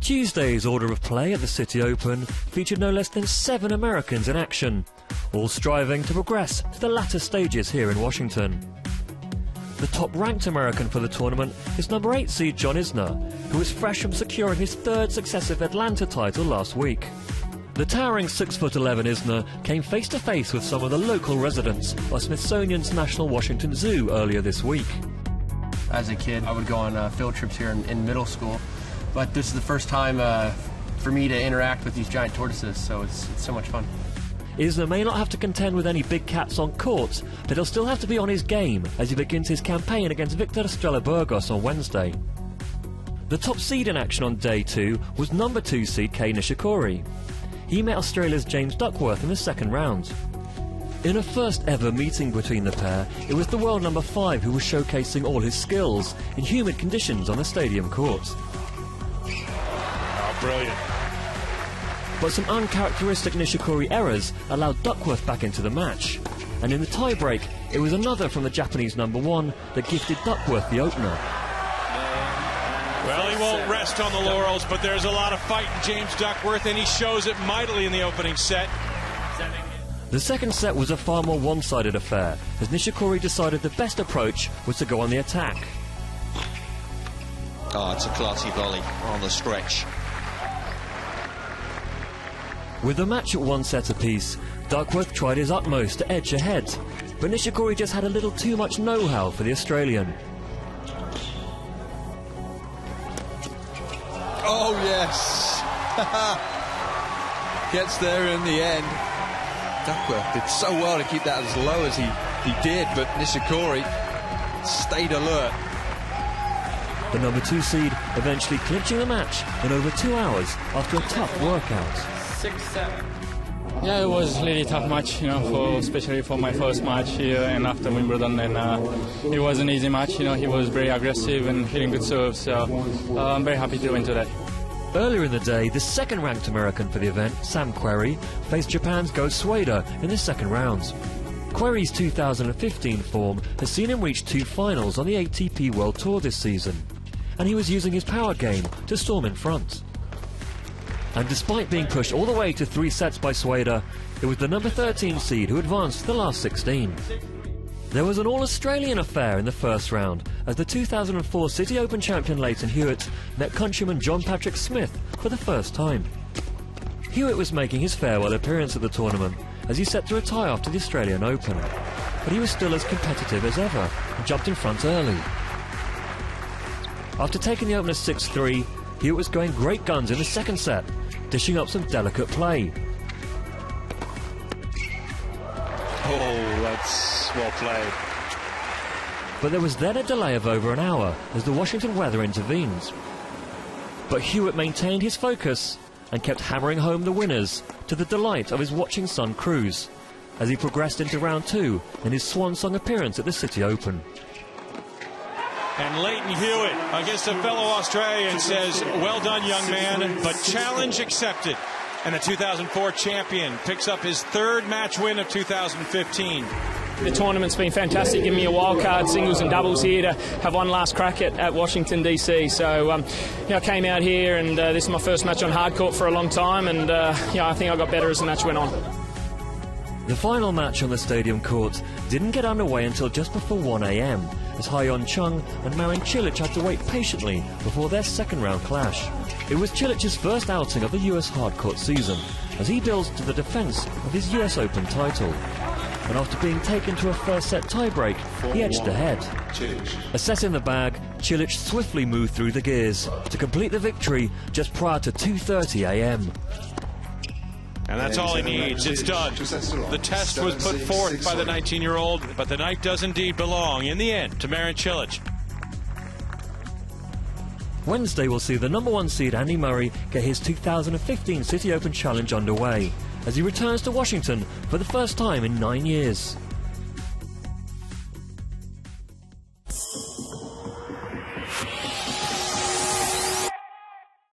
Tuesday's order of play at the Citi Open featured no less than 7 Americans in action, all striving to progress to the latter stages here in Washington. The top-ranked American for the tournament is number 8 seed John Isner, who is fresh from securing his 3rd successive Atlanta title last week. The towering 6'11" Isner came face-to-face with some of the local residents of Smithsonian's National Washington Zoo earlier this week. As a kid, I would go on field trips here in middle school, but this is the first time for me to interact with these giant tortoises, so it's so much fun. Isner may not have to contend with any big cats on court, but he'll still have to be on his game as he begins his campaign against Victor Estrella Burgos on Wednesday. The top seed in action on day 2 was number 2 seed Kei Nishikori. He met Australia's James Duckworth in the 2nd round. In a first ever meeting between the pair, it was the world number 5 who was showcasing all his skills in humid conditions on the stadium court. Oh, brilliant. But some uncharacteristic Nishikori errors allowed Duckworth back into the match. And in the tie-break, it was another from the Japanese number 1 that gifted Duckworth the opener. Well, he won't rest on the laurels, but there's a lot of fight in James Duckworth, and he shows it mightily in the opening set. The second set was a far more one-sided affair, as Nishikori decided the best approach was to go on the attack. Oh, it's a classy volley on the stretch. With the match at 1 set apiece, Duckworth tried his utmost to edge ahead, but Nishikori just had a little too much know-how for the Australian. Oh, yes. Gets there in the end. Duckworth did so well to keep that as low as he did, but Nishikori stayed alert. The number 2 seed eventually clinching the match in over 2 hours after a tough workout. 6-7. Yeah, it was a really tough match, especially for my first match here and after Wimbledon. And it was an easy match. He was very aggressive and hitting good serves. So I'm very happy to win today. Earlier in the day, the 2nd-ranked American for the event, Sam Querrey, faced Japan's Go Soeda in the 2nd round. Querrey's 2015 form has seen him reach 2 finals on the ATP World Tour this season, and he was using his power game to storm in front. And despite being pushed all the way to 3 sets by Soeda, it was the number 13 seed who advanced to the last 16. There was an all-Australian affair in the first round, as the 2004 Citi Open champion Lleyton Hewitt met countryman John Patrick Smith for the first time. Hewitt was making his farewell appearance at the tournament, as he set to retire after the Australian Open. But he was still as competitive as ever, and jumped in front early. After taking the opener 6-3, Hewitt was going great guns in the 2nd set, dishing up some delicate play. Oh, that's well played. But there was then a delay of over an hour as the Washington weather intervened. But Hewitt maintained his focus and kept hammering home the winners to the delight of his watching son Cruz as he progressed into round 2 in his swan song appearance at the Citi Open. And Lleyton Hewitt against a fellow Australian says, well done, young man, but challenge accepted. And the 2004 champion picks up his 3rd match win of 2015. The tournament's been fantastic, giving me a wild card, singles and doubles here to have one last crack at Washington, D.C. So, I came out here and this is my first match on hard court for a long time, and I think I got better as the match went on. The final match on the stadium court didn't get underway until just before 1 a.m, as Chung and Cilic had to wait patiently before their 2nd round clash. It was Cilic's first outing of the US hardcourt season, as he builds to the defence of his US Open title. And after being taken to a first set tiebreak, he edged ahead. Assessing the bag, Cilic swiftly moved through the gears to complete the victory just prior to 2:30 a.m. And that's all he needs. It's done. The test was put forth by the 19-year-old, but the night does indeed belong, in the end, to Cilic. Wednesday will see the number 1 seed Andy Murray get his 2015 Citi Open Challenge underway, as he returns to Washington for the first time in 9 years.